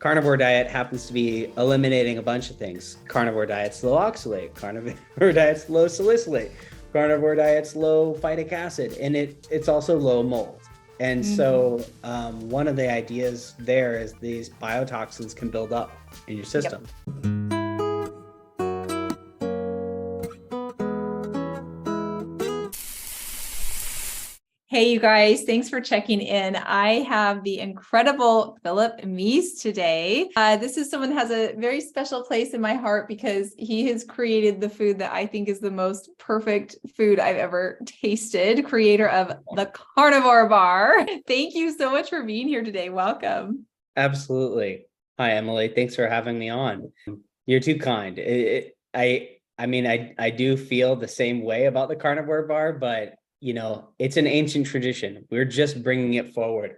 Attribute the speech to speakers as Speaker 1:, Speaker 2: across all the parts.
Speaker 1: Carnivore diet happens to be eliminating a bunch of things. Carnivore diet's low oxalate, carnivore diet's low salicylate, carnivore diet's low phytic acid, and it's also low mold. And so one of the ideas there is these biotoxins can build up in your system.
Speaker 2: Hey, you guys, thanks for checking in. I have the incredible Phillip Meece today. This is someone who has a very special place in my heart because he has created the food that I think is the most perfect food I've ever tasted, creator of the Carnivore Bar. Thank you so much for being here today. Welcome.
Speaker 1: Absolutely. Hi, Emily. Thanks for having me on. You're too kind. I do feel the same way about the Carnivore Bar, but it's an ancient tradition. We're just bringing it forward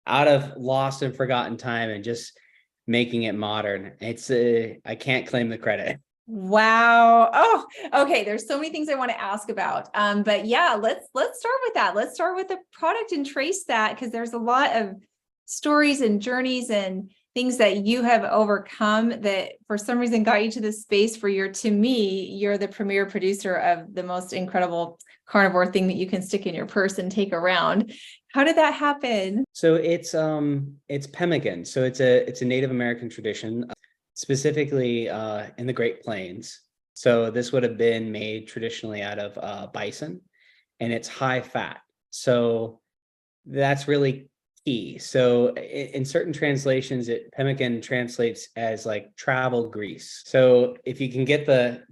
Speaker 1: out of lost and forgotten time and just making it modern. I can't claim the credit.
Speaker 2: Wow. Oh, okay. There's so many things I want to ask about. But yeah, let's start with that. Let's start with the product and trace that, because there's a lot of stories and journeys and things that you have overcome that for some reason got you to this space where to me, you're the premier producer of the most incredible carnivore thing that you can stick in your purse and take around. How did that happen?
Speaker 1: So it's pemmican. So it's a Native American tradition, specifically in the Great Plains. So this would have been made traditionally out of bison, and it's high fat. So that's really key. So in certain translations, pemmican translates as like travel grease. So if you can get the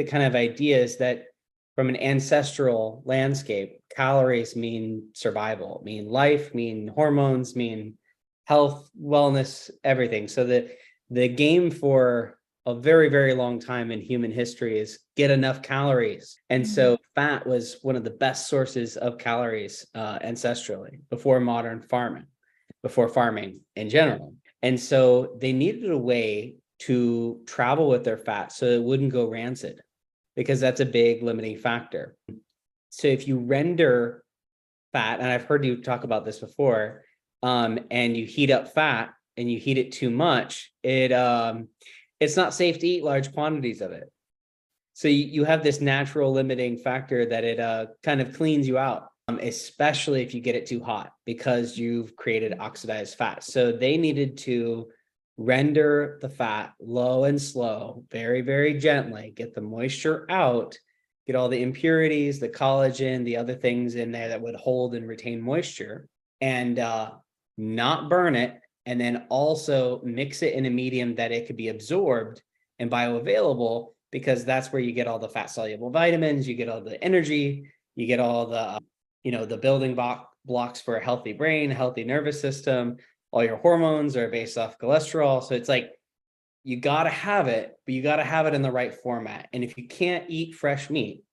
Speaker 1: kind of ideas that from an ancestral landscape, calories mean survival, mean life, mean hormones, mean health, wellness, everything. So the game for a very, very long time in human history is get enough calories. And so fat was one of the best sources of calories ancestrally before modern farming, before farming in general. And so they needed a way to travel with their fat so it wouldn't go rancid, because that's a big limiting factor. So if you render fat, and I've heard you talk about this before, and you heat up fat and you heat it too much, it's not safe to eat large quantities of it. So you have this natural limiting factor that it kind of cleans you out, especially if you get it too hot, because you've created oxidized fat. So they needed to render the fat low and slow, very, very gently, get the moisture out, get all the impurities, the collagen, the other things in there that would hold and retain moisture, and not burn it. And then also mix it in a medium that it could be absorbed and bioavailable, because that's where you get all the fat soluble vitamins, you get all the energy, you get all the, the building blocks for a healthy brain, healthy nervous system. All your hormones are based off cholesterol. So it's like, you got to have it, but you got to have it in the right format. And if you can't eat fresh meat,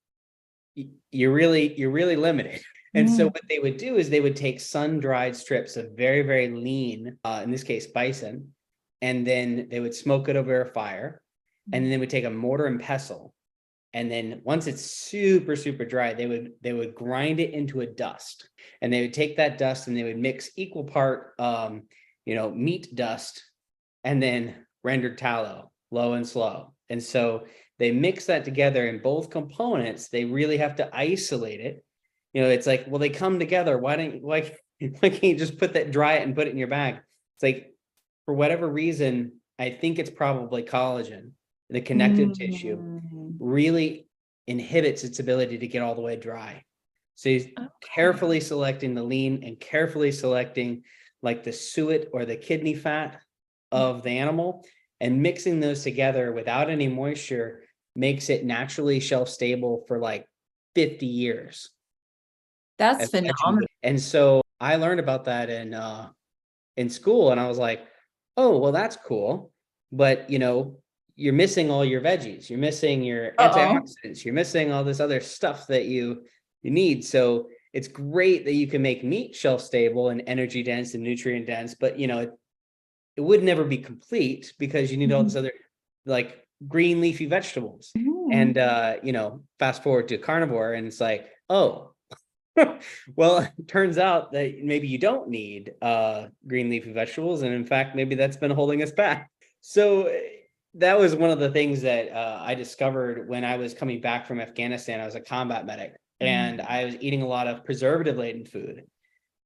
Speaker 1: you're really limited. And so what they would do is they would take sun-dried strips of very, very lean, in this case, bison, and then they would smoke it over a fire. And then they would take a mortar and pestle. And then once it's super, super dry, they would grind it into a dust. And they would take that dust and they would mix equal part, meat dust and then rendered tallow, low and slow. And so they mix that together in both components. They really have to isolate it. It's like, well, they come together. Why can't you just dry it and put it in your bag? It's like, for whatever reason, I think it's probably collagen. The connective tissue really inhibits its ability to get all the way dry. So he's carefully selecting the lean and carefully selecting like the suet or the kidney fat of the animal, and mixing those together without any moisture makes it naturally shelf stable for like 50 years.
Speaker 2: That's phenomenal.
Speaker 1: And so I learned about that in school, and I was like, oh, well, that's cool. But you're missing all your veggies, you're missing your antioxidants, you're missing all this other stuff that you need. So it's great that you can make meat shelf stable and energy dense and nutrient dense, but it would never be complete because you need all this other like green leafy vegetables. And fast forward to carnivore, and it's like, oh, Well, it turns out that maybe you don't need green leafy vegetables. And in fact, maybe that's been holding us back. So that was one of the things that I discovered when I was coming back from Afghanistan. I was a combat medic and I was eating a lot of preservative laden food.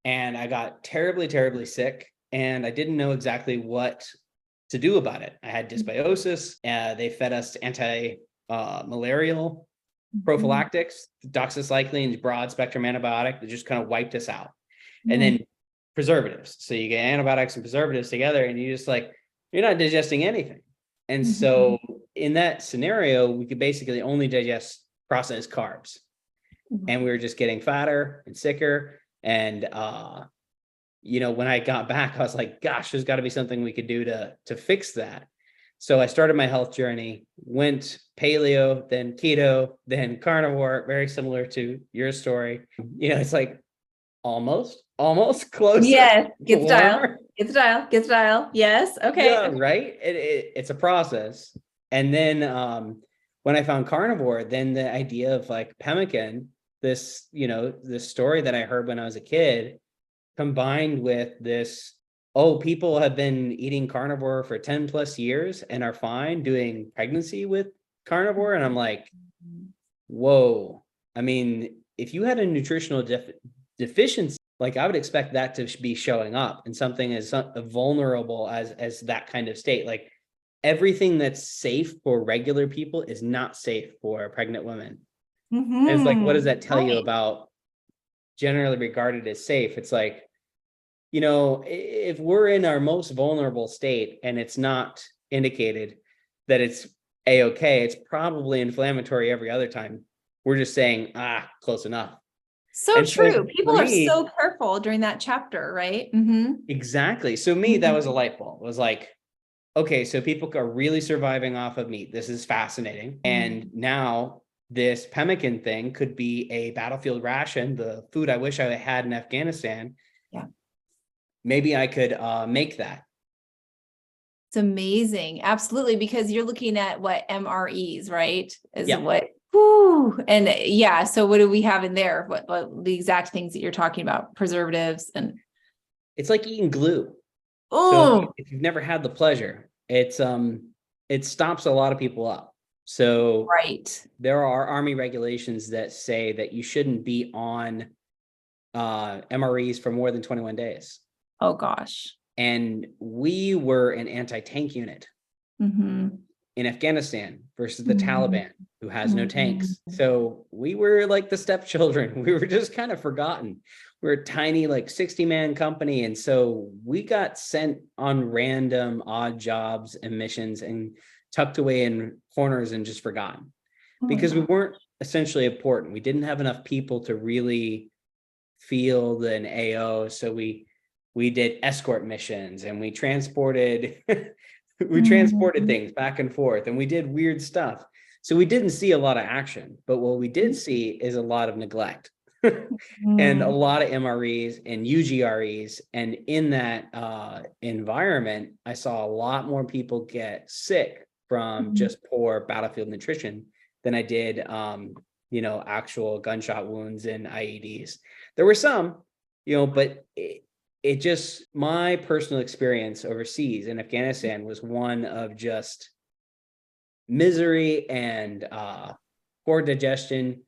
Speaker 1: And I got terribly, terribly sick. And I didn't know exactly what to do about it. I had dysbiosis. They fed us anti-malarial prophylactics, doxycycline, broad spectrum antibiotic that just kind of wiped us out. And then preservatives. So you get antibiotics and preservatives together and you just like, you're not digesting anything. And so in that scenario, we could basically only digest processed carbs. And we were just getting fatter and sicker. And, when I got back, I was like, gosh, there's got to be something we could do to fix that. So I started my health journey, went paleo, then keto, then carnivore, very similar to your story. It's like almost close.
Speaker 2: Yes, get the dial. Yes. Okay.
Speaker 1: Yeah, right. It's a process. And then when I found carnivore, then the idea of like pemmican, this story that I heard when I was a kid, combined with this, people have been eating carnivore for 10 plus years and are fine doing pregnancy with carnivore. And I'm like, whoa. I mean, if you had a nutritional deficiency, like I would expect that to be showing up in something as vulnerable as that kind of state. Like everything that's safe for regular people is not safe for pregnant women. And it's like, what does that tell you about generally regarded as safe? It's like, if we're in our most vulnerable state and it's not indicated that it's a-okay, it's probably inflammatory every other time. We're just saying, close enough.
Speaker 2: So true. People are so careful during that chapter, right?
Speaker 1: Exactly. So that was a light bulb. It was like, okay, so people are really surviving off of meat. This is fascinating. And now this pemmican thing could be a battlefield ration, the food I wish I had in Afghanistan.
Speaker 2: Yeah.
Speaker 1: Maybe I could make that.
Speaker 2: It's amazing. Absolutely. Because you're looking at what MREs, right? So what do we have in there? What the exact things that you're talking about? Preservatives and
Speaker 1: it's like eating glue.
Speaker 2: Oh,
Speaker 1: so if you've never had the pleasure, it stops a lot of people up. So
Speaker 2: right.
Speaker 1: There are Army regulations that say that you shouldn't be on MREs for more than 21 days.
Speaker 2: Oh gosh.
Speaker 1: And we were an anti-tank unit in Afghanistan versus the Taliban, who has no tanks. So we were like the stepchildren. We were just kind of forgotten. We're a tiny, like 60-man company. And so we got sent on random odd jobs and missions and tucked away in corners and just forgotten because we weren't essentially important. We didn't have enough people to really field an AO. So we did escort missions and we transported things back and forth and we did weird stuff. So we didn't see a lot of action, but what we did see is a lot of neglect and a lot of MREs and UGREs. And in that environment, I saw a lot more people get sick from just poor battlefield nutrition than I did, actual gunshot wounds and IEDs. There were some, but it just, my personal experience overseas in Afghanistan was one of just misery and poor digestion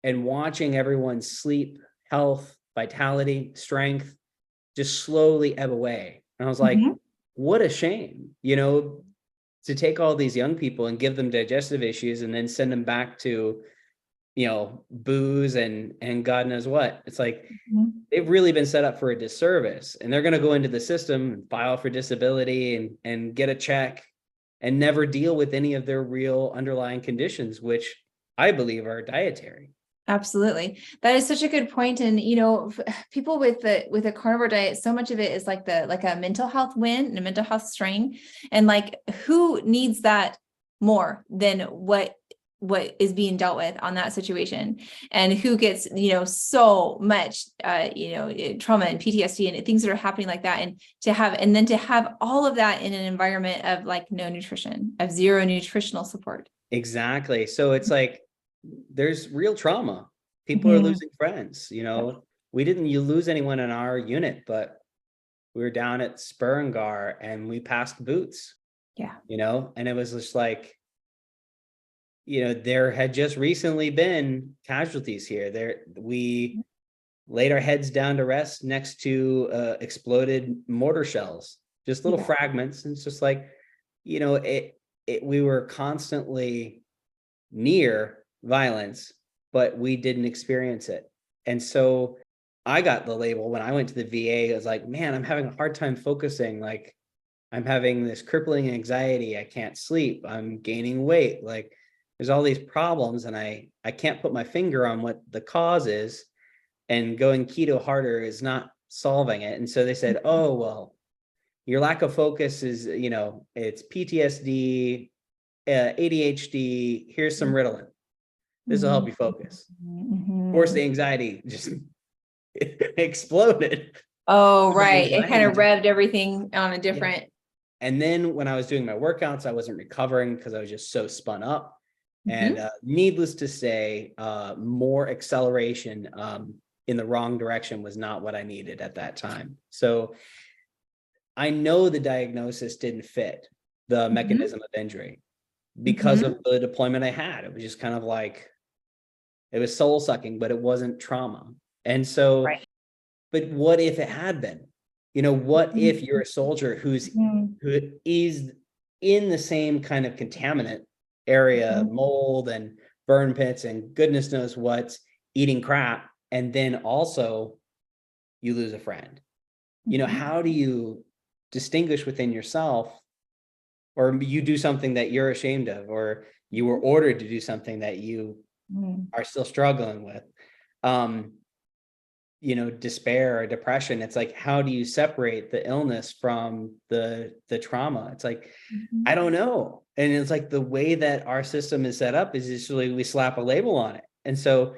Speaker 1: and watching everyone's sleep, health, vitality, strength just slowly ebb away. And I was like, what a shame, to take all these young people and give them digestive issues and then send them back to, booze and God knows what. It's like, they've really been set up for a disservice and they're going to go into the system and file for disability and get a check and never deal with any of their real underlying conditions, which I believe are dietary.
Speaker 2: Absolutely. That is such a good point. And, people with a carnivore diet, so much of it is like a mental health win and a mental health strain. And like, who needs that more than what is being dealt with on that situation, and who gets, so much, trauma and PTSD and things that are happening like that. And to have all of that in an environment of like no nutrition, of zero nutritional support.
Speaker 1: Exactly. So it's like, there's real trauma People are losing friends, you know. We didn't lose anyone in our unit, but we were down at Spur and we passed Boots.
Speaker 2: Yeah.
Speaker 1: You know, and it was just like, you know, there had just recently been casualties here. We laid our heads down to rest next to exploded mortar shells, just little fragments. And it's just like, you know, we were constantly near violence, but we didn't experience it. And so I got the label when I went to the VA. I was like, man, I'm having a hard time focusing. Like, I'm having this crippling anxiety. I can't sleep. I'm gaining weight. Like, there's all these problems, and I can't put my finger on what the cause is. And going keto harder is not solving it. And so they said, oh, well, your lack of focus is, you know, it's PTSD, ADHD. Here's some Ritalin. This will help you focus. Of course, the anxiety just exploded.
Speaker 2: Oh, right. It kind of revved everything on a different.
Speaker 1: And then when I was doing my workouts, I wasn't recovering because I was just so spun up. And needless to say, more acceleration in the wrong direction was not what I needed at that time. So I know the diagnosis didn't fit the mechanism of injury because of the deployment I had. It was just kind of like, it was soul sucking, but it wasn't trauma. And so, but what if it had been? You know, what if you're a soldier who is in the same kind of contaminant area, mold and burn pits and goodness knows what's, eating crap, and then also you lose a friend? You know, how do you distinguish within yourself, or you do something that you're ashamed of, or you were ordered to do something that you are still struggling with? You know, despair or depression. It's like, how do you separate the illness from the trauma? It's like, I don't know. And it's like the way that our system is set up is usually we slap a label on it. And so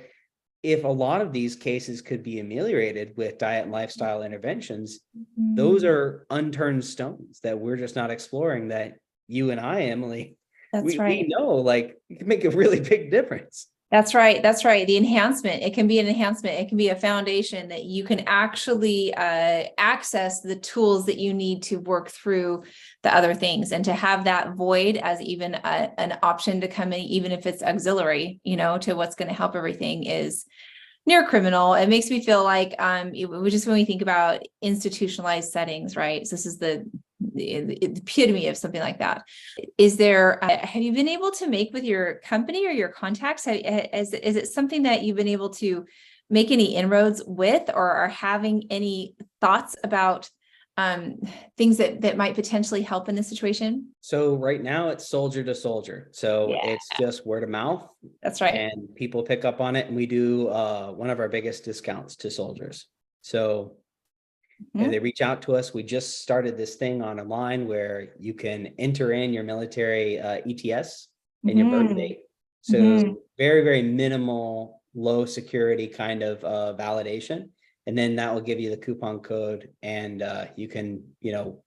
Speaker 1: if a lot of these cases could be ameliorated with diet and lifestyle interventions, those are unturned stones that we're just not exploring, that you and I, Emily, we know, like, it can make a really big difference.
Speaker 2: That's right. That's right. The enhancement, it can be an enhancement. It can be a foundation that you can actually access the tools that you need to work through the other things, and to have that void as even an option to come in, even if it's auxiliary, you know, to what's going to help everything, is near criminal. It makes me feel like, just when we think about institutionalized settings, right? So this is the epitome of something like that. Is there, have you been able to make with your company or your contacts? Is it something that you've been able to make any inroads with, or are having any thoughts about things that might potentially help in this situation?
Speaker 1: So right now it's soldier to soldier. So it's just word of mouth.
Speaker 2: That's right.
Speaker 1: And people pick up on it. And we do one of our biggest discounts to soldiers. So if they reach out to us, we just started this thing on a line where you can enter in your military ETS and your birth date. So very, very minimal, low security kind of validation. And then that will give you the coupon code, and you can, you know,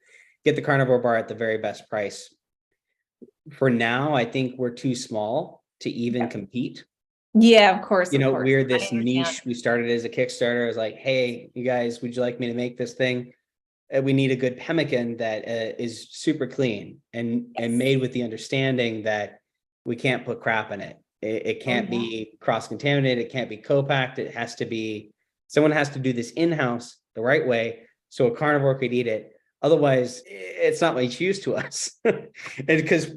Speaker 1: get the Carnivore Bar at the very best price. For now, I think we're too small to even compete.
Speaker 2: Yeah, of course.
Speaker 1: You know, we're this niche. We started as a Kickstarter. I was like, hey, you guys, would you like me to make this thing? We need a good pemmican that is super clean and made with the understanding that we can't put crap in it. It can't be cross-contaminated. It can't be co-packed. It has to be, someone has to do this in-house the right way so a carnivore could eat it. Otherwise, it's not much use to us. And because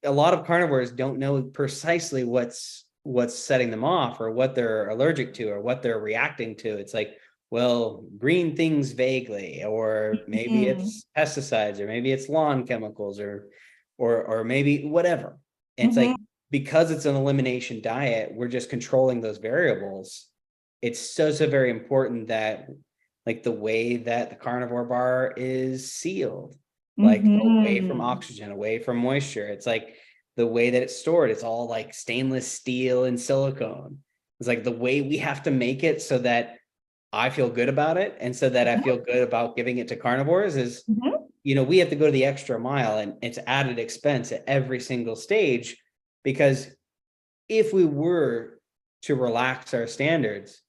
Speaker 1: a lot of carnivores don't know precisely what's setting them off, or what they're allergic to, or what they're reacting to. It's like, well, green things vaguely, or maybe it's pesticides, or maybe it's lawn chemicals, or maybe whatever. And it's like, because it's an elimination diet, we're just controlling those variables. It's so very important that, like, the way that the Carnivore Bar is sealed, like away from oxygen, away from moisture. It's like the way that it's stored, it's all like stainless steel and silicone. It's like the way we have to make it so that I feel good about it, and so that I feel good about giving it to carnivores is, you know, we have to go to the extra mile, and it's added expense at every single stage. Because if we were to relax our standards,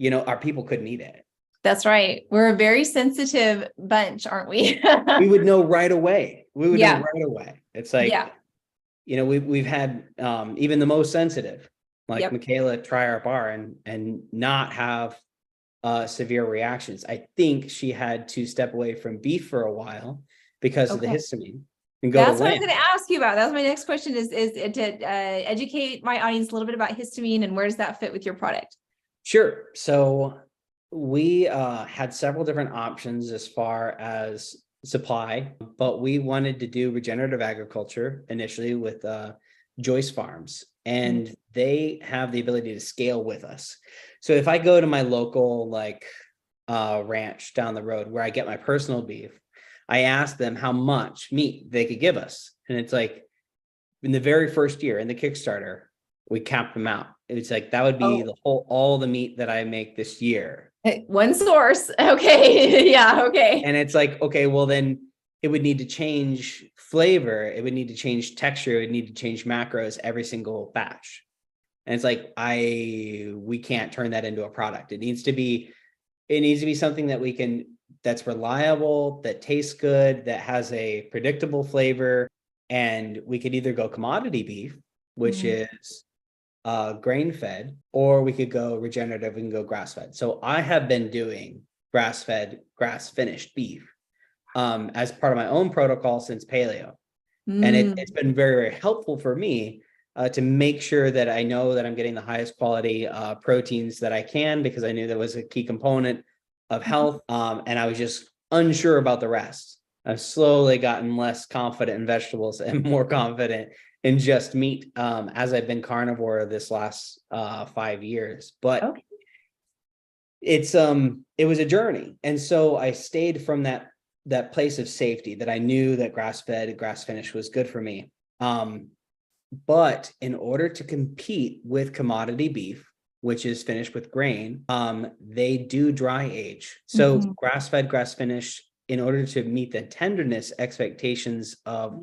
Speaker 1: our people couldn't eat it.
Speaker 2: That's right. We're a very sensitive bunch, aren't we?
Speaker 1: We would know right away.
Speaker 2: Yeah.
Speaker 1: It's like,
Speaker 2: Yeah.
Speaker 1: we've had even the most sensitive, like
Speaker 2: Yep.
Speaker 1: Michaela, try our bar and not have severe reactions. I think she had to step away from beef for a while because of the
Speaker 2: Okay.
Speaker 1: histamine and go
Speaker 2: That's
Speaker 1: to
Speaker 2: what I was
Speaker 1: lamb.
Speaker 2: going to ask you about. That was my next question is to educate my audience a little bit about histamine and where does that fit with your product?
Speaker 1: Sure. So we had several different options as far as supply, but we wanted to do regenerative agriculture initially with Joyce Farms, and they have the ability to scale with us. So if I go to my local ranch down the road where I get my personal beef, I ask them how much meat they could give us. And it's like, in the very first year in the Kickstarter, we capped them out. It's like, that would be all the meat that I make this year.
Speaker 2: One source. Okay. Yeah. Okay.
Speaker 1: And it's like, okay, well then it would need to change flavor. It would need to change texture. It would need to change macros every single batch. And it's like, we can't turn that into a product. It needs to be something that that's reliable, that tastes good, that has a predictable flavor. And we could either go commodity beef, which is grain fed, or we could go regenerative and go grass fed. So I have been doing grass fed, grass finished beef as part of my own protocol since paleo. And it's been very, very helpful for me to make sure that I know that I'm getting the highest quality proteins that I can, because I knew that was a key component of health. And I was just unsure about the rest. I've slowly gotten less confident in vegetables and more confident in just meat as I've been carnivore this last 5 years. But it was a journey. And so I stayed from that place of safety that I knew that grass-fed, grass-finished was good for me. But in order to compete with commodity beef, which is finished with grain, they do dry age. So grass-fed, grass-finished, in order to meet the tenderness expectations of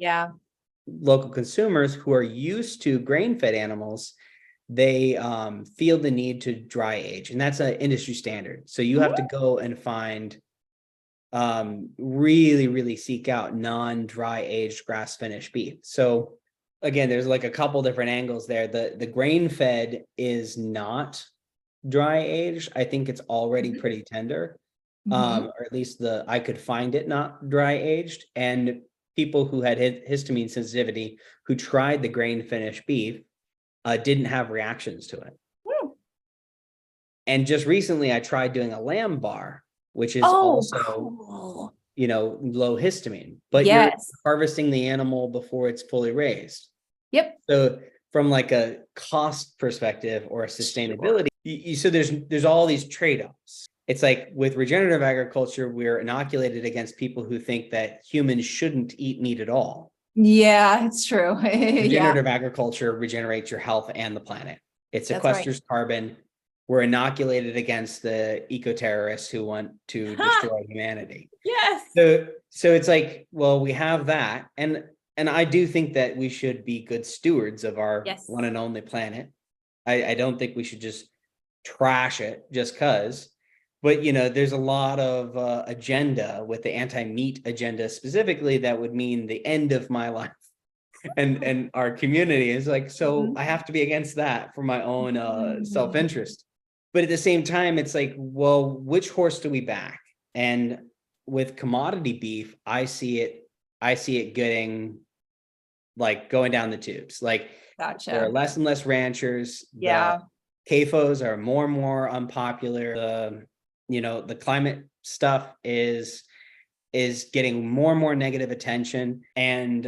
Speaker 1: local consumers who are used to grain-fed animals, they feel the need to dry age, and that's an industry standard. So you have to go and find really, really seek out non-dry aged grass-finished beef. So again, there's like a couple different angles there. The grain-fed is not dry aged. I think it's already pretty tender. Or at least I could find it not dry aged. And people who had histamine sensitivity who tried the grain finished beef didn't have reactions to it. And just recently I tried doing a lamb bar, which is also, low histamine, but you're harvesting the animal before it's fully raised. So from like a cost perspective or a sustainability, so there's all these trade-offs. It's like with regenerative agriculture, we're inoculated against people who think that humans shouldn't eat meat at all.
Speaker 2: Yeah, it's true.
Speaker 1: Regenerative agriculture regenerates your health and the planet. It sequesters carbon. We're inoculated against the eco-terrorists who want to destroy humanity. So it's like, well, we have that. And I do think that we should be good stewards of our one and only planet. I don't think we should just trash it just because. But, there's a lot of agenda with the anti-meat agenda specifically that would mean the end of my life and our community is like, so I have to be against that for my own self-interest. But at the same time, it's like, well, which horse do we back? And with commodity beef, I see it getting like going down the tubes. Like there are less and less ranchers. The CAFOs are more and more unpopular. The climate stuff is getting more and more negative attention, and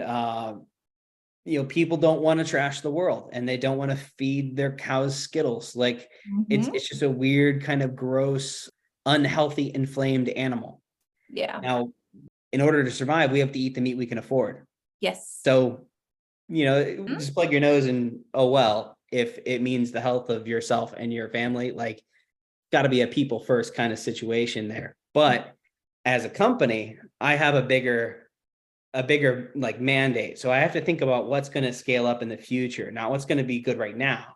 Speaker 1: people don't want to trash the world, and they don't want to feed their cows Skittles. Like it's just a weird kind of gross, unhealthy, inflamed animal. Now, in order to survive, we have to eat the meat we can afford. So, just plug your nose and if it means the health of yourself and your family, like, got to be a people first kind of situation there. But as a company, I have a bigger like mandate. So I have to think about what's going to scale up in the future, not what's going to be good right now.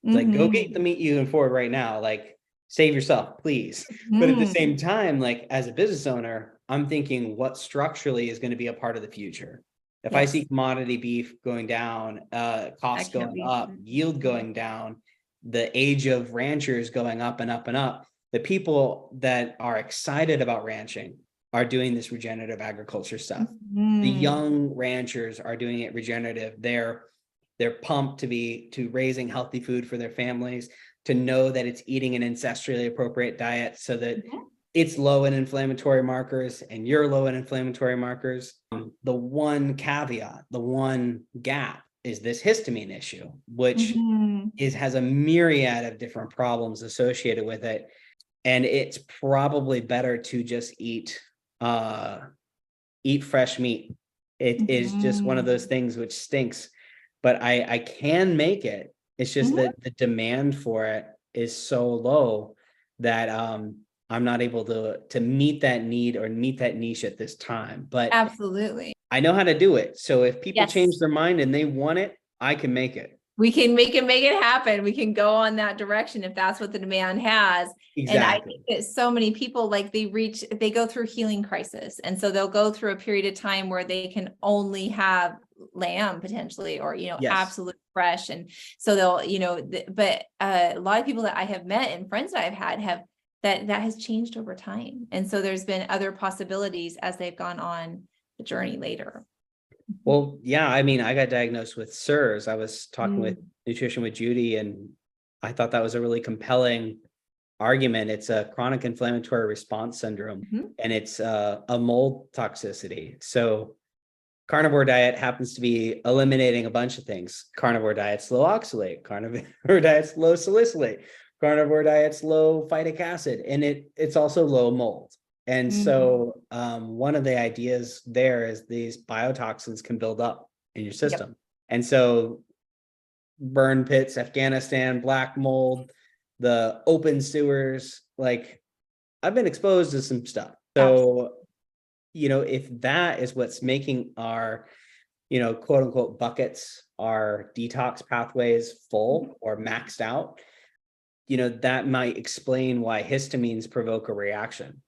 Speaker 1: It's like, go get the meat you can afford right now. Like, save yourself, please. But at the same time, like as a business owner, I'm thinking what structurally is going to be a part of the future. If I see commodity beef going down, costs going up, yield going down, the age of ranchers going up and up and up, the people that are excited about ranching are doing this regenerative agriculture stuff. The young ranchers are doing it regenerative. They're pumped to raising healthy food for their families, to know that it's eating an ancestrally appropriate diet so that it's low in inflammatory markers and you're low in inflammatory markers. The one caveat, the one gap is this histamine issue, which has a myriad of different problems associated with it. And it's probably better to just eat fresh meat. It is just one of those things which stinks, but I can make it. It's just that the demand for it is so low that I'm not able to meet that need or meet that niche at this time. But
Speaker 2: absolutely,
Speaker 1: I know how to do it. So if people change their mind and they want it, I can make it.
Speaker 2: We can make it happen. We can go on that direction if that's what the demand has.
Speaker 1: Exactly.
Speaker 2: And I think that so many people, like they go through healing crisis. And so they'll go through a period of time where they can only have lamb potentially, or, absolute fresh. And so they'll, but a lot of people that I have met and friends that I've had have that has changed over time. And so there's been other possibilities as they've gone on the journey later.
Speaker 1: Well, yeah, I mean, I got diagnosed with SIRS. I was talking with Nutrition with Judy, and I thought that was a really compelling argument. It's a chronic inflammatory response syndrome, and it's a mold toxicity. So carnivore diet happens to be eliminating a bunch of things. Carnivore diet's low oxalate, carnivore diet's low salicylate, carnivore diet's low phytic acid, and it's also low mold. And so one of the ideas there is these biotoxins can build up in your system. And so burn pits, Afghanistan, black mold, the open sewers, like I've been exposed to some stuff. So, if that is what's making our, quote unquote buckets, our detox pathways full or maxed out, that might explain why histamines provoke a reaction.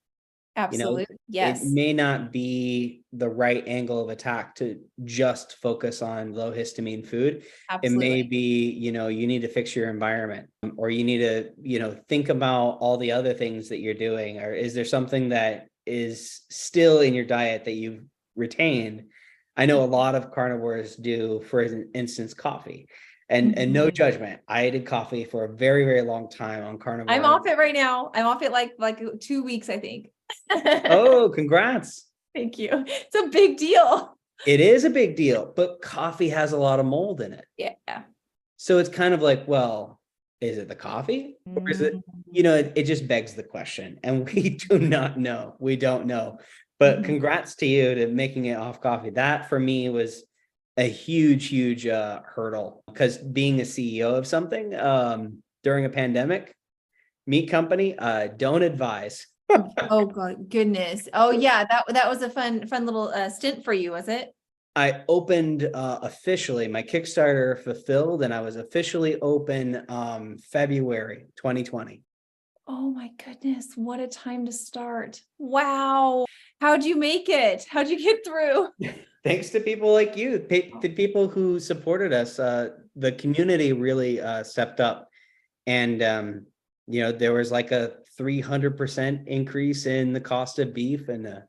Speaker 2: Absolutely. Yes.
Speaker 1: It may not be the right angle of attack to just focus on low histamine food. Absolutely. It may be, you need to fix your environment, or you need to, think about all the other things that you're doing. Or is there something that is still in your diet that you've retained? I know a lot of carnivores do, for instance, coffee. And no judgment. I did coffee for a very, very long time on carnivore.
Speaker 2: I'm off it right now. I'm off it like 2 weeks, I think.
Speaker 1: Oh, congrats.
Speaker 2: Thank you. It's a big deal.
Speaker 1: It is a big deal, but coffee has a lot of mold in it.
Speaker 2: Yeah.
Speaker 1: So it's kind of like, well, is it the coffee? Or is it, it just begs the question. And we do not know. We don't know. But congrats to you to making it off coffee. That for me was a huge hurdle, because being a CEO of something during a pandemic, meat company, don't advise.
Speaker 2: Oh God, goodness. Oh yeah, that was a fun little stint for you, was it?
Speaker 1: I opened officially, my Kickstarter fulfilled, and I was officially open February 2020.
Speaker 2: Oh my goodness, what a time to start. Wow. How'd you make it? How'd you get through?
Speaker 1: Thanks to people like you, the people who supported us. The community really stepped up, and there was like a 300% increase in the cost of beef and a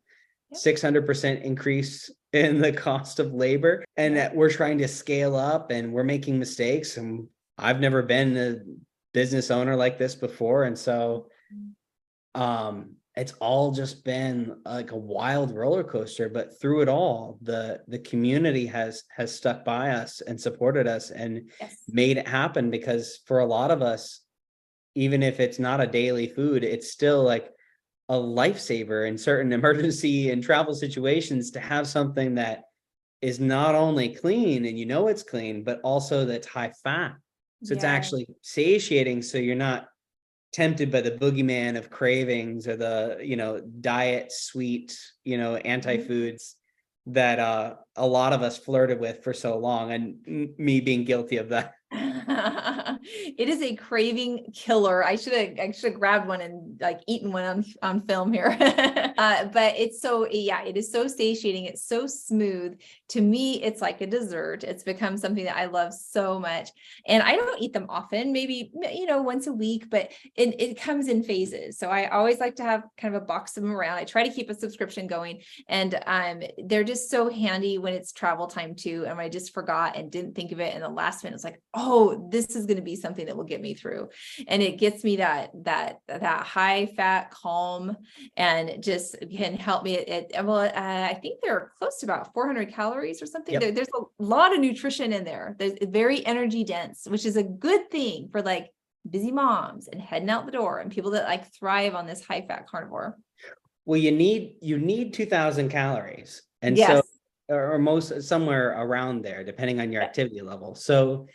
Speaker 1: 600% increase in the cost of labor, and that we're trying to scale up and we're making mistakes. And I've never been a business owner like this before, and so it's all just been like a wild roller coaster. But through it all, the community has stuck by us and supported us and made it happen, because for a lot of us, even if it's not a daily food, it's still like a lifesaver in certain emergency and travel situations to have something that is not only clean and it's clean, but also that's high fat. So it's actually satiating, so you're not tempted by the boogeyman of cravings or the, diet sweet, anti-foods that a lot of us flirted with for so long, and me being guilty of that.
Speaker 2: It is a craving killer. I should have grabbed one and like eaten one on film here. But it's so, yeah, it is so satiating. It's so smooth. To me, it's like a dessert. It's become something that I love so much. And I don't eat them often, maybe, once a week, but it comes in phases. So I always like to have kind of a box of them around. I try to keep a subscription going, and they're just so handy when it's travel time too. And I just forgot and didn't think of it. And the last minute, it's like, oh, this is going to be something that will get me through. And it gets me that high fat calm, and just can help me. I think they're close to about 400 calories or something.
Speaker 1: Yep.
Speaker 2: There's a lot of nutrition in there. There's very energy dense, which is a good thing for like busy moms and heading out the door and people that like thrive on this high fat carnivore.
Speaker 1: Well, you need 2,000 calories. And
Speaker 2: Yes.
Speaker 1: so, or most somewhere around there, depending on your activity level. So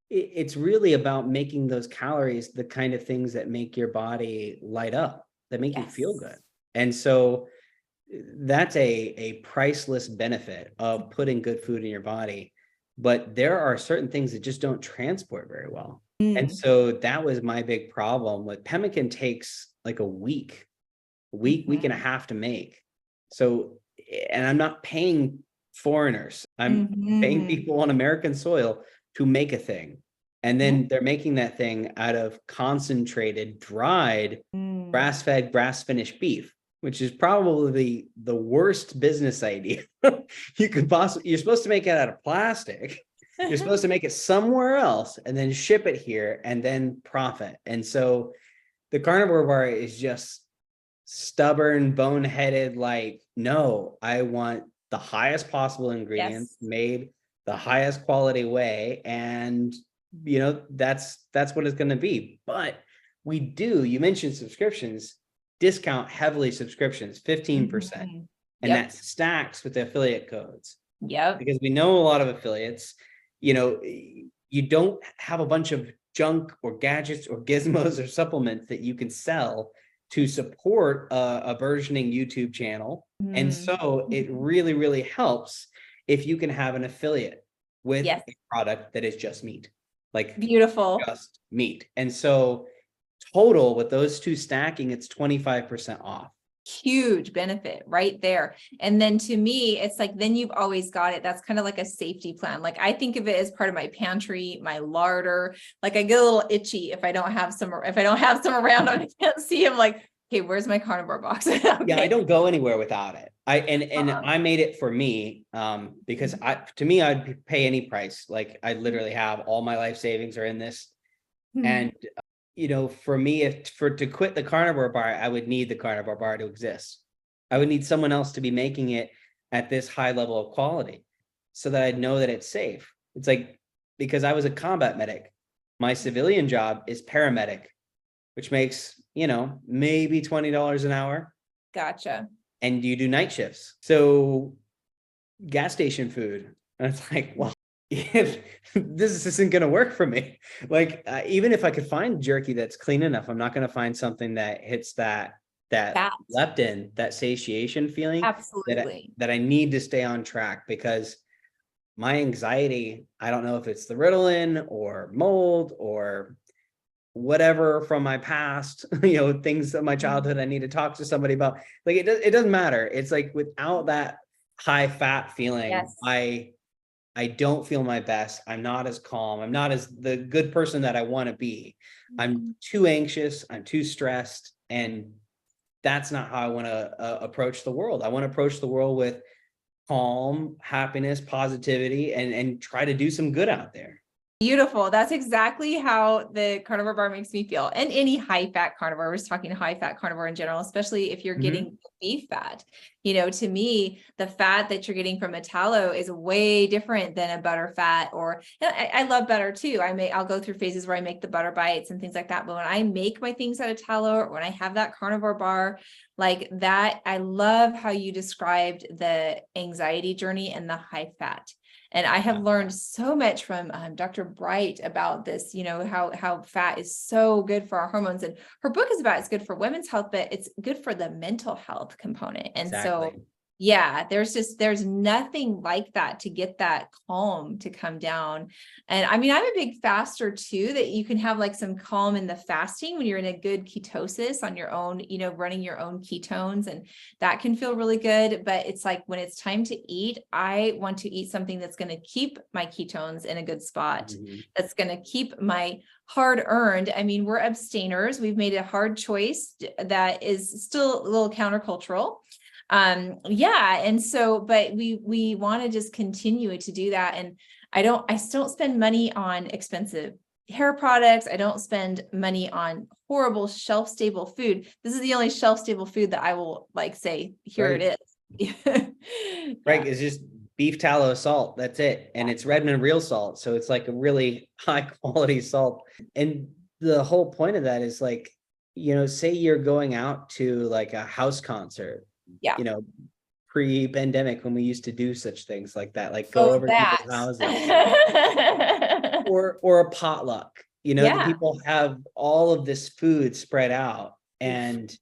Speaker 1: it's really about making those calories the kind of things that make your body light up, that make you feel good. And so that's a priceless benefit of putting good food in your body. But there are certain things that just don't transport very well. And so that was my big problem with pemmican. Takes like a week and a half to make. So, and I'm not paying foreigners. I'm paying people on American soil to make a thing. And then they're making that thing out of concentrated, dried, grass-fed, grass-finished beef, which is probably the worst business idea you could possibly. You're supposed to make it out of plastic. You're supposed to make it somewhere else and then ship it here and then profit. And so the Carnivore Bar is just stubborn, boneheaded, like, no, I want the highest possible ingredients made the highest quality way. And, that's what it's going to be. But you mentioned subscriptions, discount heavily subscriptions, 15%. And that stacks with the affiliate codes.
Speaker 2: Yep.
Speaker 1: Because we know a lot of affiliates, you don't have a bunch of junk or gadgets or gizmos or supplements that you can sell to support a burgeoning YouTube channel. And so it really, really helps if you can have an affiliate with a product that is just meat, like
Speaker 2: beautiful,
Speaker 1: just meat. And so total with those two stacking, it's 25% off.
Speaker 2: Huge benefit right there. And then to me, it's like, then you've always got it. That's kind of like a safety plan. Like I think of it as part of my pantry, my larder. Like I get a little itchy if I don't have some around and I can't see them. Like, okay, where's my carnivore box? Okay.
Speaker 1: Yeah, I don't go anywhere without it. I made it for me because to me, I'd pay any price. Like I literally have all my life savings are in this. And for me, to quit the Carnivore Bar, I would need the Carnivore Bar to exist. I would need someone else to be making it at this high level of quality so that I'd know that it's safe. It's like, because I was a combat medic, my civilian job is paramedic, which makes, maybe $20 an hour.
Speaker 2: Gotcha.
Speaker 1: And you do night shifts. So gas station food. And it's like, well, this isn't going to work for me. Like, even if I could find jerky that's clean enough, I'm not going to find something that hits that leptin, that satiation feeling.
Speaker 2: Absolutely.
Speaker 1: That I need to stay on track, because my anxiety, I don't know if it's the Ritalin or mold or whatever from my past, things of my childhood I need to talk to somebody about. Like it doesn't matter. It's like without that high fat feeling, I don't feel my best. I'm not as calm. I'm not as the good person that I want to be. I'm too anxious. I'm too stressed. And that's not how I want to approach the world. I want to approach the world with calm, happiness, positivity, and try to do some good out there.
Speaker 2: Beautiful. That's exactly how the Carnivore Bar makes me feel. And any high fat carnivore, we're just talking high fat carnivore in general, especially if you're getting beef fat. To me, the fat that you're getting from a tallow is way different than a butter fat. Or I love butter too. I'll go through phases where I make the butter bites and things like that. But when I make my things out of tallow, or when I have that Carnivore Bar like that, I love how you described the anxiety journey and the high fat. And I have learned so much from Dr. Bright about this, how fat is so good for our hormones. And her book is about it's good for women's health, but it's good for the mental health component. And so Yeah, there's nothing like that to get that calm to come down. And I mean, I'm a big faster too, that you can have like some calm in the fasting when you're in a good ketosis on your own, running your own ketones, and that can feel really good. But it's like when it's time to eat, I want to eat something that's going to keep my ketones in a good spot, that's going to keep my hard earned. I mean, we're abstainers. We've made a hard choice that is still a little countercultural. And so, but we want to just continue to do that. And I still don't spend money on expensive hair products. I don't spend money on horrible shelf stable food. This is the only shelf stable food that I will like say, here
Speaker 1: Right.
Speaker 2: it is.
Speaker 1: Right. It's just beef tallow salt. That's it. And it's Redmond real salt. So it's like a really high quality salt. And the whole point of that is like, say you're going out to like a house concert,
Speaker 2: Yeah.
Speaker 1: Pre-pandemic, when we used to do such things like that, like go
Speaker 2: Oh,
Speaker 1: over to
Speaker 2: that.
Speaker 1: people's houses or a potluck, the
Speaker 2: Yeah.
Speaker 1: people have all of this food spread out, and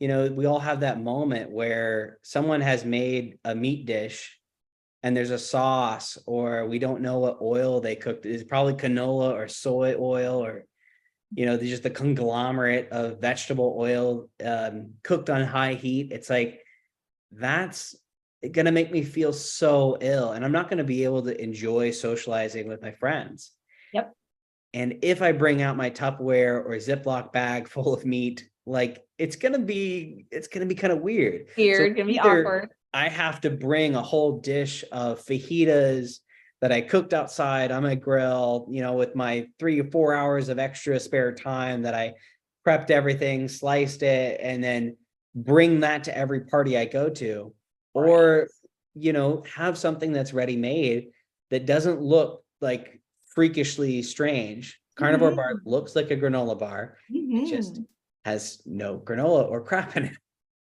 Speaker 1: we all have that moment where someone has made a meat dish and there's a sauce, or we don't know what oil they cooked. It's probably canola or soy oil, or there's just the conglomerate of vegetable oil cooked on high heat. It's like, that's going to make me feel so ill, and I'm not going to be able to enjoy socializing with my friends.
Speaker 2: Yep.
Speaker 1: And if I bring out my Tupperware or Ziploc bag full of meat, like it's going to be kind of weird.
Speaker 2: Weird, gonna be awkward.
Speaker 1: I have to bring a whole dish of fajitas that I cooked outside on my grill, with my 3 or 4 hours of extra spare time that I prepped everything, sliced it, and then bring that to every party I go to.
Speaker 2: Right.
Speaker 1: Or, have something that's ready made that doesn't look like freakishly strange. Carnivore Bar looks like a granola bar. It just has no granola or crap in it.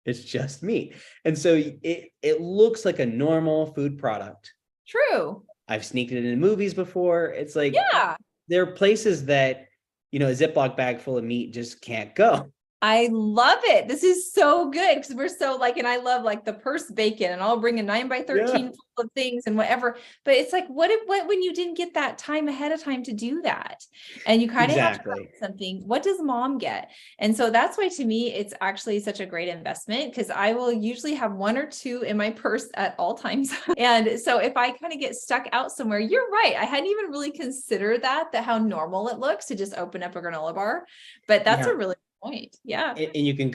Speaker 1: It's just meat. And so it looks like a normal food product.
Speaker 2: True.
Speaker 1: I've sneaked it in movies before. It's like,
Speaker 2: yeah,
Speaker 1: there are places that, a Ziploc bag full of meat just can't go.
Speaker 2: I love it. This is so good because we're so like, and I love like the purse bacon, and I'll bring a 9x13 full of things and whatever. But it's like, what when you didn't get that time ahead of time to do that, and you kind of have to have something? What does mom get? And so that's why, to me, it's actually such a great investment, because I will usually have 1 or 2 in my purse at all times. And so if I kind of get stuck out somewhere, you're right. I hadn't even really considered that how normal it looks to just open up a granola bar, but that's a really point. Yeah.
Speaker 1: And you can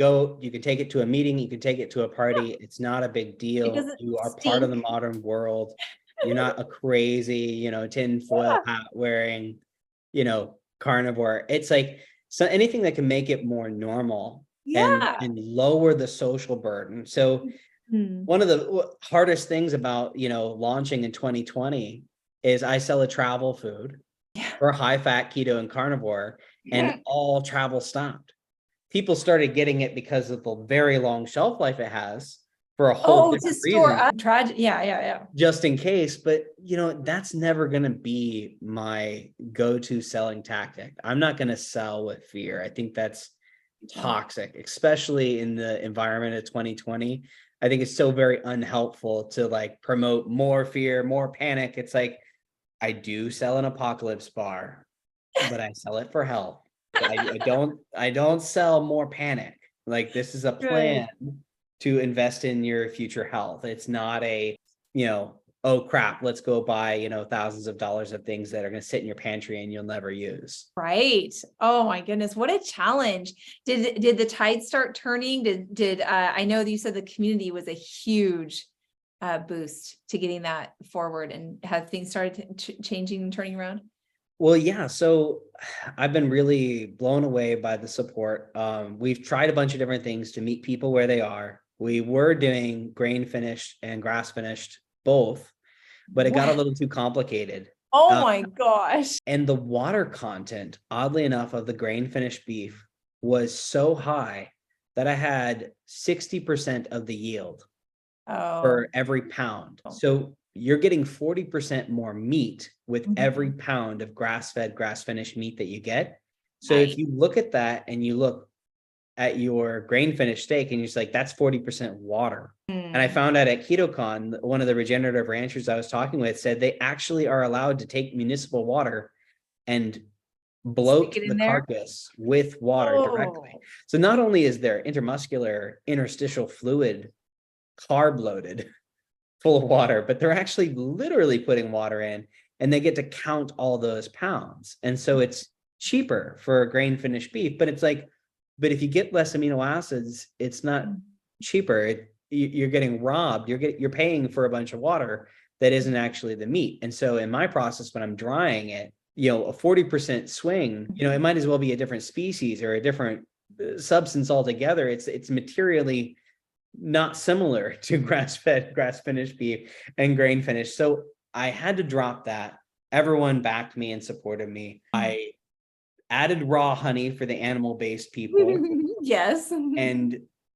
Speaker 1: take it to a meeting, you can take it to a party. It's not a big deal. You are part of the modern world. You're not a crazy, tinfoil hat wearing, carnivore. It's like, so anything that can make it more normal and lower the social burden. So one of the hardest things about, launching in 2020 is I sell a travel food for high fat, keto, and carnivore, and all travel stopped. People started getting it because of the very long shelf life it has for a whole different reason.
Speaker 2: Yeah.
Speaker 1: Just in case, but that's never going to be my go-to selling tactic. I'm not going to sell with fear. I think that's toxic, especially in the environment of 2020. I think it's so very unhelpful to like promote more fear, more panic. It's like, I do sell an apocalypse bar, but I sell it for health. I don't sell more panic. Like, this is a plan to invest in your future health. It's not a, oh crap, let's go buy, thousands of dollars of things that are going to sit in your pantry and you'll never use.
Speaker 2: Right. Oh my goodness. What a challenge. Did the tide start turning? Did I know that you said the community was a huge boost to getting that forward, and have things started changing and turning around?
Speaker 1: Well, yeah. So I've been really blown away by the support. We've tried a bunch of different things to meet people where they are. We were doing grain finished and grass finished both, but it got a little too complicated.
Speaker 2: Oh my gosh.
Speaker 1: And the water content, oddly enough, of the grain finished beef was so high that I had 60% of the yield for every pound. So you're getting 40% more meat with every pound of grass-fed, grass-finished meat that you get. So if you look at that and you look at your grain finished steak and you're just like, that's 40% water. And I
Speaker 2: Mm.
Speaker 1: found out at KetoCon, one of the regenerative ranchers I was talking with said they actually are allowed to take municipal water and bloat
Speaker 2: Stick it
Speaker 1: the
Speaker 2: in there.
Speaker 1: carcass with water directly.
Speaker 2: Oh,
Speaker 1: So not only is their intermuscular interstitial fluid carb loaded full of water, but they're actually literally putting water in and they get to count all those pounds. And so it's cheaper for grain finished beef, but it's like, but if you get less amino acids, it's not cheaper. You're getting robbed. You're paying for a bunch of water that isn't actually the meat. And so in my process, when I'm drying it, a 40% swing, it might as well be a different species or a different substance altogether. It's materially not similar to grass-fed, grass-finished beef and grain-finished. So I had to drop that. Everyone backed me and supported me. I added raw honey for the animal-based people.
Speaker 2: yes.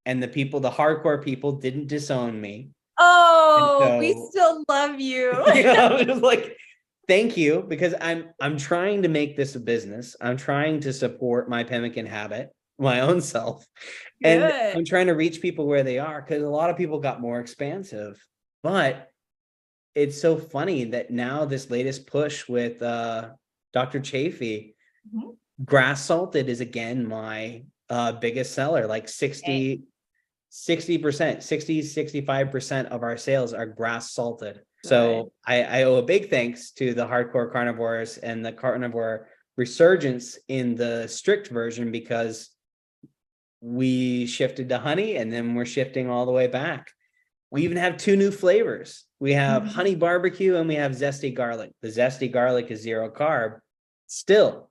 Speaker 1: And the people, the hardcore people didn't disown me.
Speaker 2: Oh, we still love you.
Speaker 1: I was like, thank you, because I'm trying to make this a business. I'm trying to support my pemmican habit, my own self. And
Speaker 2: Good.
Speaker 1: I'm trying to reach people where they are, because a lot of people got more expansive. But it's so funny that now this latest push with Dr. Chafee, grass salted is again my biggest seller, like 60%, 65% of our sales are grass salted. So I owe a big thanks to the hardcore carnivores and the carnivore resurgence in the strict version, because we shifted to honey and then we're shifting all the way back. We even have 2 new flavors. We have honey barbecue and we have zesty garlic. The zesty garlic is 0 carb. Still,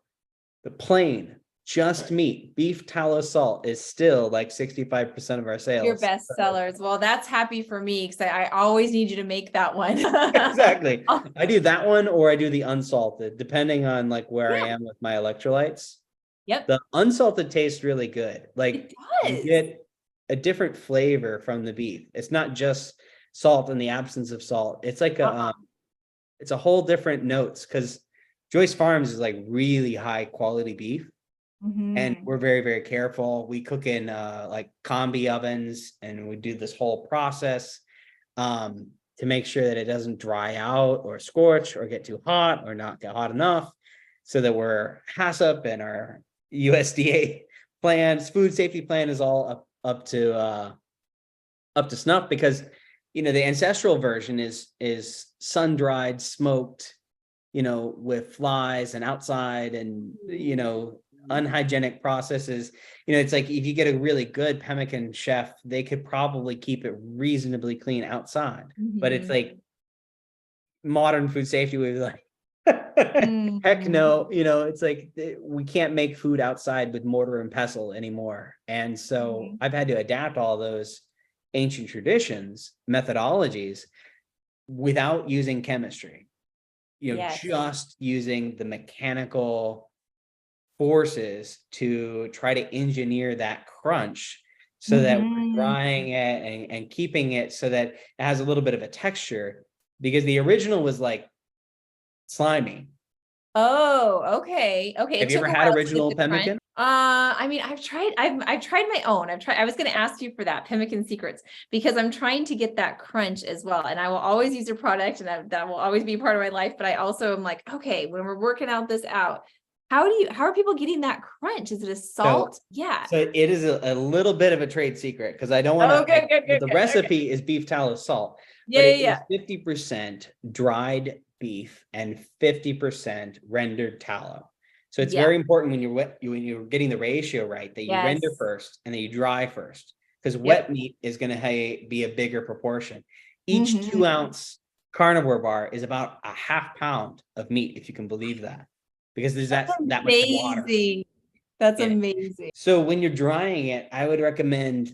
Speaker 1: the plain, just meat, beef tallow salt is still like 65% of our sales.
Speaker 2: Your best sellers. Well, that's happy for me, because I always need you to make that one.
Speaker 1: Exactly. I do that one, or I do the unsalted, depending on like where I am with my electrolytes.
Speaker 2: Yep.
Speaker 1: The unsalted tastes really good. Like you get a different flavor from the beef. It's not just salt in the absence of salt. It's like it's a whole different notes, because Joyce Farms is like really high quality beef. And we're very, very careful. We cook in like combi ovens, and we do this whole process to make sure that it doesn't dry out or scorch or get too hot or not get hot enough, so that we're HACCP and our USDA plans, food safety plan is all up to snuff, because the ancestral version is sun dried, smoked, with flies and outside and unhygienic processes. It's like if you get a really good pemmican chef, they could probably keep it reasonably clean outside. But it's like modern food safety would be like, heck no, it's like we can't make food outside with mortar and pestle anymore. And so I've had to adapt all those ancient traditions, methodologies, without using chemistry, just using the mechanical forces to try to engineer that crunch, so that we're drying it and keeping it so that it has a little bit of a texture, because the original was like slimy.
Speaker 2: Oh, okay. Okay.
Speaker 1: Have you ever had original pemmican?
Speaker 2: I mean, I've tried my own. I was going to ask you for that Pemmican Secrets, because I'm trying to get that crunch as well. And I will always use your product, and that will always be part of my life. But I also am like, okay, when we're working out this out, how are people getting that crunch? Is it a salt?
Speaker 1: So it is a little bit of a trade secret, because I don't want to, the recipe is beef tallow salt, but it is 50% dried beef and 50% rendered tallow. So it's very important when you're getting the ratio right, that you render first and then you dry first, because wet meat is going to be a bigger proportion. Each 2-ounce carnivore bar is about a half pound of meat, if you can believe that, because there's that much water.
Speaker 2: That's amazing.
Speaker 1: So when you're drying it, I would recommend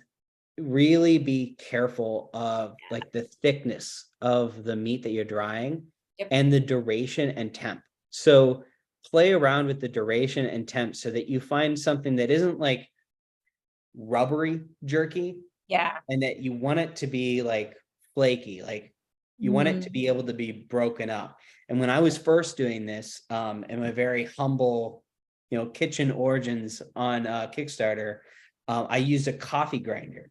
Speaker 1: really be careful of like the thickness of the meat that you're drying and the duration and temp. So play around with the duration and temp so that you find something that isn't like rubbery jerky. And that you want it to be like flaky, like you want it to be able to be broken up. And when I was first doing this, in my very humble, kitchen origins on Kickstarter, I used a coffee grinder.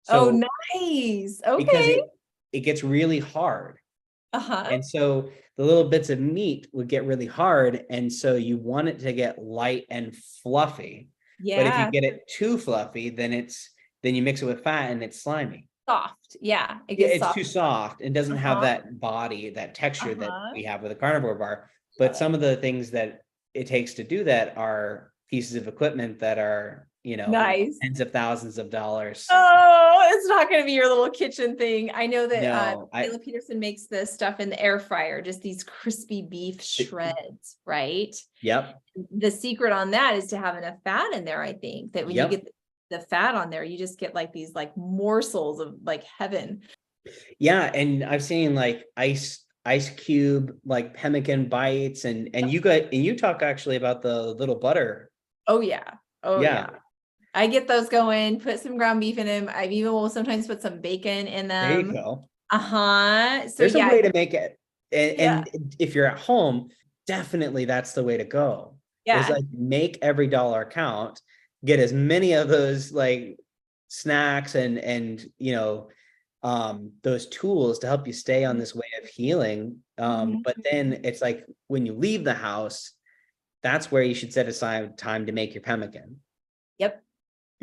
Speaker 2: Oh,
Speaker 1: So
Speaker 2: nice.
Speaker 1: because
Speaker 2: Okay.
Speaker 1: it gets really hard.
Speaker 2: Uh-huh.
Speaker 1: And so the little bits of meat would get really hard. And so you want it to get light and fluffy. But if you
Speaker 2: Yeah.
Speaker 1: get it too fluffy, then you mix it with fat and it's slimy.
Speaker 2: Soft. Yeah. It
Speaker 1: Yeah,
Speaker 2: gets
Speaker 1: it's
Speaker 2: soft.
Speaker 1: too soft and doesn't have
Speaker 2: Uh-huh.
Speaker 1: that body, that texture that
Speaker 2: Uh-huh.
Speaker 1: we have with a carnivore bar.
Speaker 2: Love
Speaker 1: But
Speaker 2: it.
Speaker 1: some of the things that it takes to do that are pieces of equipment that are,
Speaker 2: Nice.
Speaker 1: tens of thousands of dollars.
Speaker 2: Oh, it's not going to be your little kitchen thing. I know that
Speaker 1: No,
Speaker 2: Taylor Peterson makes this stuff in the air fryer, just these crispy beef shreds, right?
Speaker 1: yep,
Speaker 2: The secret on that is to have enough fat in there. I think that when you
Speaker 1: yep.
Speaker 2: get the fat on there, you just get like these like morsels of like heaven.
Speaker 1: Yeah, and I've seen like ice cube like pemmican bites and you talk actually about the little butter.
Speaker 2: Oh yeah. Oh
Speaker 1: Yeah,
Speaker 2: yeah. I get those going, put some ground beef in them. I've even will sometimes put some bacon in
Speaker 1: there you
Speaker 2: them.
Speaker 1: go.
Speaker 2: Uh-huh. So
Speaker 1: There's a
Speaker 2: yeah,
Speaker 1: way to make it.
Speaker 2: yeah,
Speaker 1: And if you're at home, definitely that's the way to go. Is
Speaker 2: yeah.
Speaker 1: like make every dollar count, get as many of those like snacks and those tools to help you stay on this way of healing.
Speaker 2: Mhm.
Speaker 1: But then it's like when you leave the house, that's where you should set aside time to make your pemmican,
Speaker 2: Yep.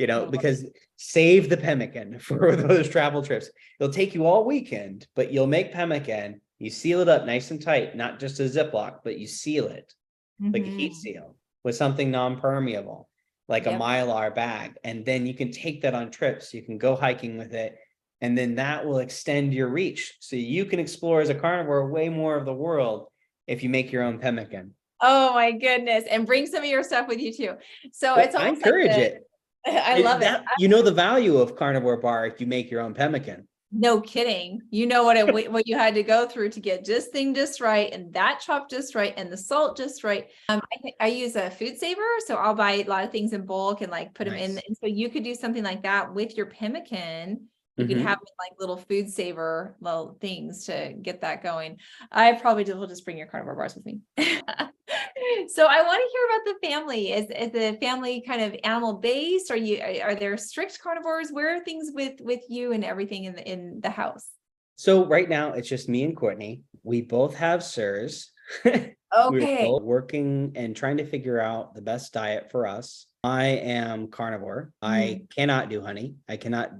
Speaker 2: I love
Speaker 1: because save the pemmican for those travel trips. It'll take you all weekend, but you'll make pemmican, you seal it up nice and tight, not just a Ziploc, but you seal it like a heat
Speaker 2: Mhm.
Speaker 1: seal with something non-permeable, like a
Speaker 2: Yep.
Speaker 1: Mylar bag. And then you can take that on trips. You can go hiking with it. And then that will extend your reach. So you can explore as a carnivore way more of the world if you make your own pemmican.
Speaker 2: Oh my goodness. And bring some of your stuff with you too. So
Speaker 1: Well,
Speaker 2: it's
Speaker 1: I
Speaker 2: almost like
Speaker 1: encourage
Speaker 2: the,
Speaker 1: it.
Speaker 2: I love it.
Speaker 1: The value of Carnivore Bar if you make your own pemmican.
Speaker 2: No kidding. You know what you had to go through to get this thing just right, and that chop just right, and the salt just right. I use a food saver, so I'll buy a lot of things in bulk and like put them in.
Speaker 1: Nice.
Speaker 2: And so you could do something like that with your pemmican. You could
Speaker 1: Mm-hmm.
Speaker 2: have like little food saver little things to get that going. I probably will just bring your carnivore bars with me. So I want to hear about the family. Is the family kind of animal based? Are there strict carnivores? Where are things with you and everything in the house?
Speaker 1: So right now it's just me and Courtney. We both have SIRS. We're
Speaker 2: Okay.
Speaker 1: both working and trying to figure out the best diet for us. I am carnivore. I cannot do honey. I cannot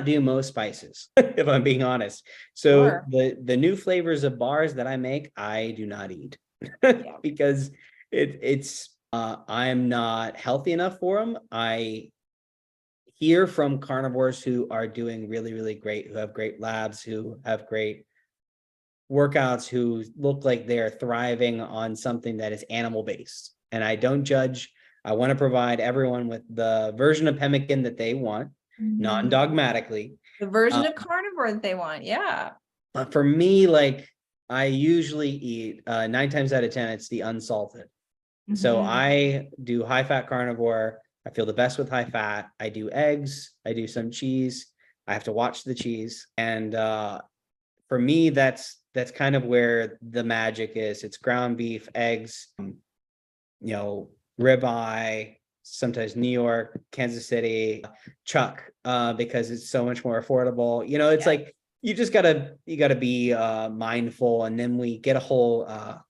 Speaker 1: do most spices, if I'm being honest. So
Speaker 2: Sure.
Speaker 1: the new flavors of bars that I make, I do not eat
Speaker 2: Yeah.
Speaker 1: because it's I'm not healthy enough for them. I hear from carnivores who are doing really, really great, who have great labs, who have great workouts, who look like they're thriving on something that is animal based. And I don't judge. I want to provide everyone with the version of pemmican that they want,
Speaker 2: Mhm.
Speaker 1: non-dogmatically.
Speaker 2: The version
Speaker 1: Um,
Speaker 2: of carnivore that they want. Yeah.
Speaker 1: but for me, like I usually eat 9 times out of 10, it's the unsalted. So
Speaker 2: Mhm.
Speaker 1: I do high fat carnivore. I feel the best with high fat. I do eggs. I do some cheese. I have to watch the cheese. And for me, that's kind of where the magic is. It's ground beef, eggs, ribeye, sometimes New York, Kansas City, chuck, because it's so much more affordable. It's
Speaker 2: Yeah.
Speaker 1: like you gotta be mindful. And then we get a whole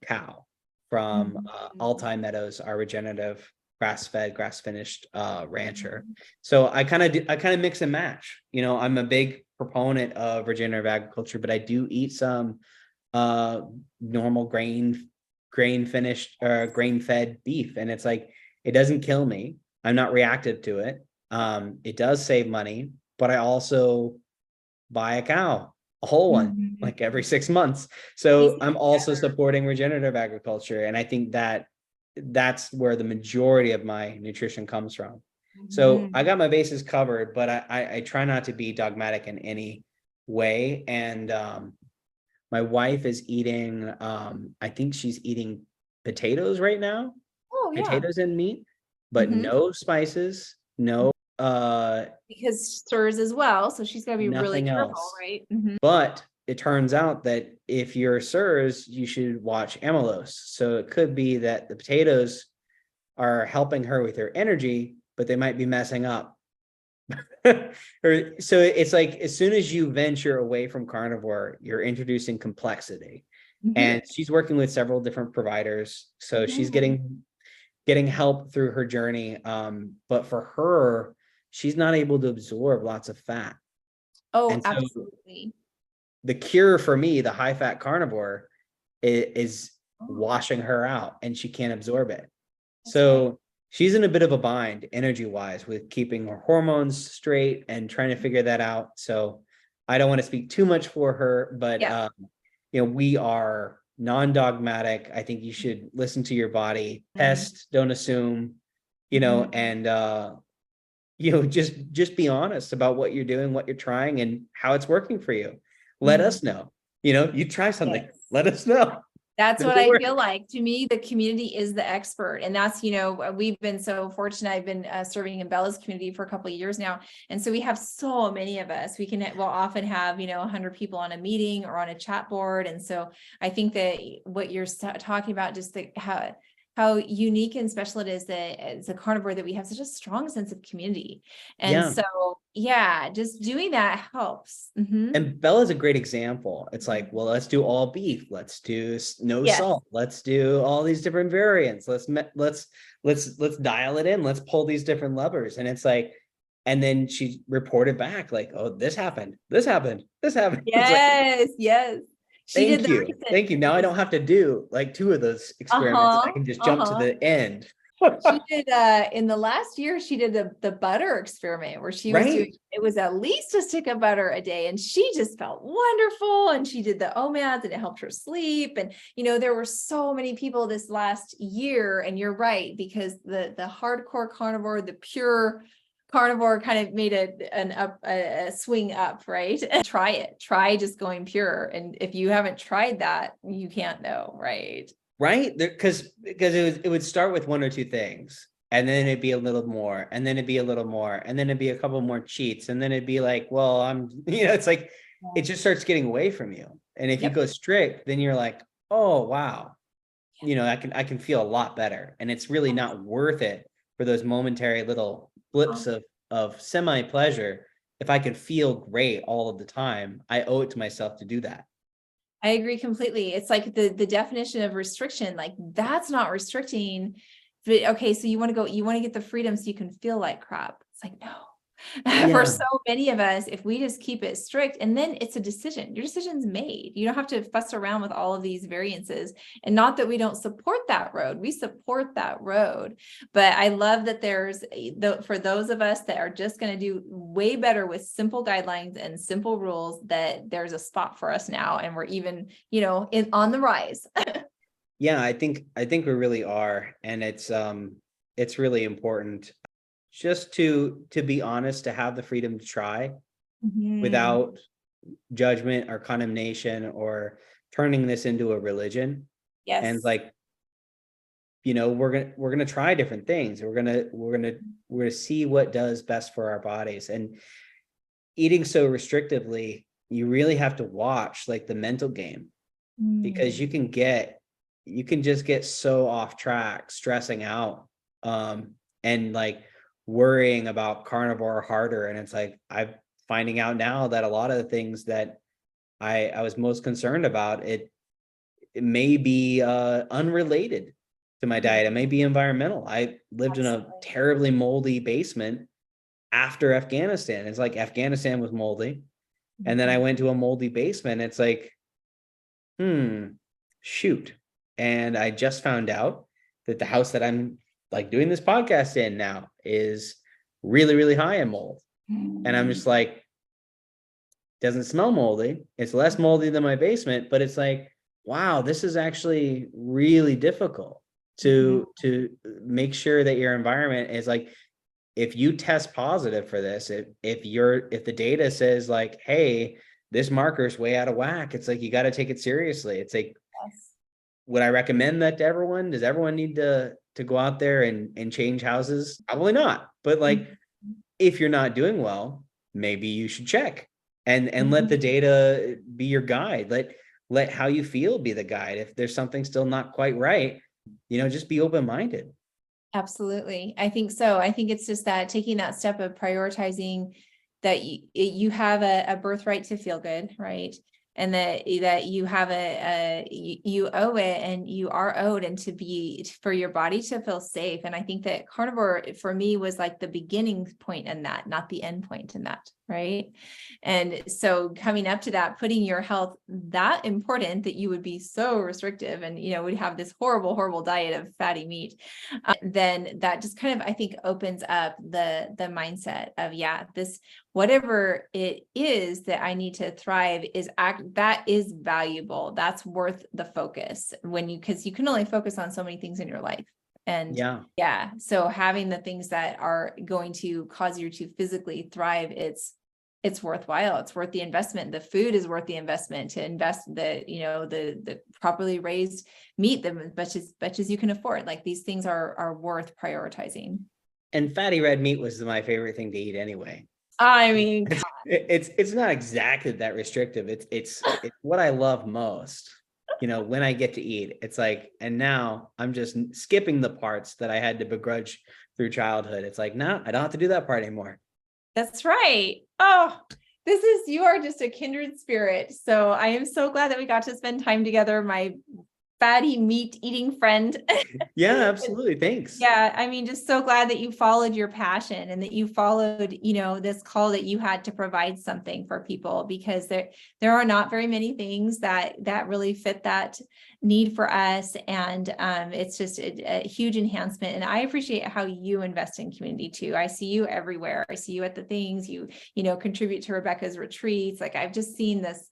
Speaker 1: cow from
Speaker 2: Mhm.
Speaker 1: Altai Meadows, our regenerative grass-fed, grass-finished rancher.
Speaker 2: Mhm.
Speaker 1: So I kind of mix and match. I'm a big proponent of regenerative agriculture, but I do eat some normal grain finished or grain fed beef, and it's like it doesn't kill me. I'm not reactive to it. It does save money, but I also buy a cow, a whole one,
Speaker 2: Mhm.
Speaker 1: like every 6 months.
Speaker 2: Piece
Speaker 1: So
Speaker 2: it
Speaker 1: I'm also
Speaker 2: together.
Speaker 1: supporting regenerative agriculture, and I think that's where the majority of my nutrition comes from. So I
Speaker 2: Mhm.
Speaker 1: got my bases covered, but I try not to be dogmatic in any way. And my wife is eating, I think she's eating potatoes right now,
Speaker 2: Oh yeah.
Speaker 1: potatoes and meat, but
Speaker 2: Mhm.
Speaker 1: no spices, no,
Speaker 2: Because stirs as well, so she's got to be really
Speaker 1: nothing
Speaker 2: careful,
Speaker 1: else.
Speaker 2: right? Mhm.
Speaker 1: But it turns out that if you're SIRS, you should watch amylose. So it could be that the potatoes are helping her with her energy, but they might be messing up. Or so it's like, as soon as you venture away from carnivore, you're introducing complexity. And she's working with several different providers. So she's getting help through her journey. But for her, she's not able to absorb lots of fat.
Speaker 2: Oh,
Speaker 1: And so
Speaker 2: absolutely.
Speaker 1: the cure for me, the high fat carnivore, is washing her out, and she can't absorb it. So she's in a bit of a bind energy wise with keeping her hormones straight and trying to figure that out. So I don't want to speak too much for her, but we are non-dogmatic. I think you should listen to your body, test, don't assume, and just be honest about what you're doing, what you're trying, and how it's working for you. Let us know. You try something, let us know.
Speaker 2: That's what I feel like. To me, the community is the expert. And that's, we've been so fortunate. I've been serving in Bella's community for a couple of years now. And so we have so many of us. We'll often have, 100 people on a meeting or on a chat board. And so I think that what you're talking about, just how unique and special it is that as a carnivore that we have such a strong sense of community. And so, just doing that helps.
Speaker 1: And Bella's a great example. It's like, well, let's do all beef. Let's do no salt. Let's do all these different variants. Let's dial it in. Let's pull these different levers. And it's like, and then she reported back like, oh, this happened. This happened. This happened.
Speaker 2: Yes. Yes.
Speaker 1: Thank you. Now I don't have to do like 2 of those experiments. I can just jump to the end.
Speaker 2: She did in the last year, she did the butter experiment where she was doing, it was at least a stick of butter a day. And she just felt wonderful. And she did the OMADs and it helped her sleep. And, there were so many people this last year, and you're right, because the hardcore carnivore, the pure carnivore kind of made a swing up, right? And try just going pure. And if you haven't tried that, you can't know, right?
Speaker 1: Right. Because it would start with 1 or 2 things, and then it'd be a little more, and then it'd be a little more, and then it'd be a couple more cheats. And then it'd be like, well, it's like, it just starts getting away from you. And if you go strict, then you're like, oh, wow, I can feel a lot better. And it's really not worth it for those momentary little blips of semi pleasure. If I could feel great all of the time, I owe it to myself to do that.
Speaker 2: I agree completely. It's like the definition of restriction, like that's not restricting. But okay, so you want to get the freedom so you can feel like crap. It's like, no. For so many of us, if we just keep it strict, and then it's a decision, your decision's made. You don't have to fuss around with all of these variances. And not that we don't support that road, we support that road. But I love that there's, for those of us that are just going to do way better with simple guidelines and simple rules, that there's a spot for us now. And we're even, on the rise.
Speaker 1: Yeah, I think we really are. And it's really important just to be honest, to have the freedom to try without judgment or condemnation or turning this into a religion.
Speaker 2: Yes.
Speaker 1: And like, we're gonna try different things. We're gonna see what does best for our bodies. And eating so restrictively, you really have to watch like the mental game, because you can just get so off track, stressing out, and like worrying about carnivore harder. And it's like, I'm finding out now that a lot of the things that I was most concerned about, it may be unrelated to my diet. It may be environmental. I lived in a terribly moldy basement after Afghanistan. It's like Afghanistan was moldy. And then I went to a moldy basement. It's like, shoot. And I just found out that the house that I'm like doing this podcast in now is really, really high in mold. And I'm just like, doesn't smell moldy. It's less moldy than my basement, but it's like, wow, this is actually really difficult to make sure that your environment is like, if you test positive for this, if the data says like, hey, this marker is way out of whack, it's like, you got to take it seriously. It's like, would I recommend that to everyone? Does everyone need to go out there and change houses? Probably not. But like, if you're not doing well, maybe you should check and let the data be your guide. Let how you feel be the guide. If there's something still not quite right, just be open-minded.
Speaker 2: Absolutely. I think so. I think it's just that taking that step of prioritizing that you have a birthright to feel good, right? And that you have you owe it, and you are owed, and for your body to feel safe. And I think that carnivore for me was like the beginning point in that, not the end point in that, right? And so coming up to that, putting your health that important that you would be so restrictive and, would have this horrible, horrible diet of fatty meat, then that just kind of, I think, opens up the mindset of, this, whatever it is that I need to thrive that is valuable. That's worth the focus because you can only focus on so many things in your life. And so having the things that are going to cause you to physically thrive, it's worthwhile. It's worth the investment. The food is worth the investment to invest the properly raised meat, as much as you can afford. Like, these things are worth prioritizing.
Speaker 1: And fatty red meat was my favorite thing to eat anyway.
Speaker 2: I mean,
Speaker 1: it's not exactly that restrictive. It's what I love most. When I get to eat, it's like, and now I'm just skipping the parts that I had to begrudge through childhood. It's like, no, I don't have to do that part anymore.
Speaker 2: That's right. Oh, you are just a kindred spirit. So I am so glad that we got to spend time together, my fatty meat eating friend.
Speaker 1: Yeah, absolutely. Thanks.
Speaker 2: Yeah. I mean, just so glad that you followed your passion, and that you followed, this call that you had to provide something for people, because there are not very many things that really fit that need for us. And it's just a huge enhancement. And I appreciate how you invest in community too. I see you everywhere. I see you at the things you contribute to Rebecca's retreats. Like, I've just seen this,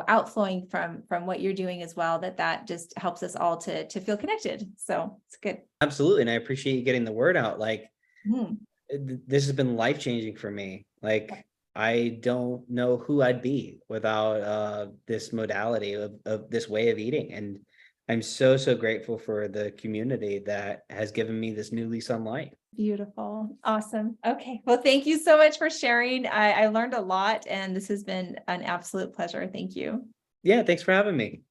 Speaker 2: outflowing from what you're doing as well, that just helps us all to feel connected. So it's good.
Speaker 1: Absolutely. And I appreciate you getting the word out. Like, this has been life-changing for me. Like, I don't know who I'd be without this modality of this way of eating. And I'm so, so grateful for the community that has given me this new lease on life.
Speaker 2: Beautiful. Awesome. Okay. Well, thank you so much for sharing. I learned a lot, and this has been an absolute pleasure. Thank you.
Speaker 1: Yeah, thanks for having me.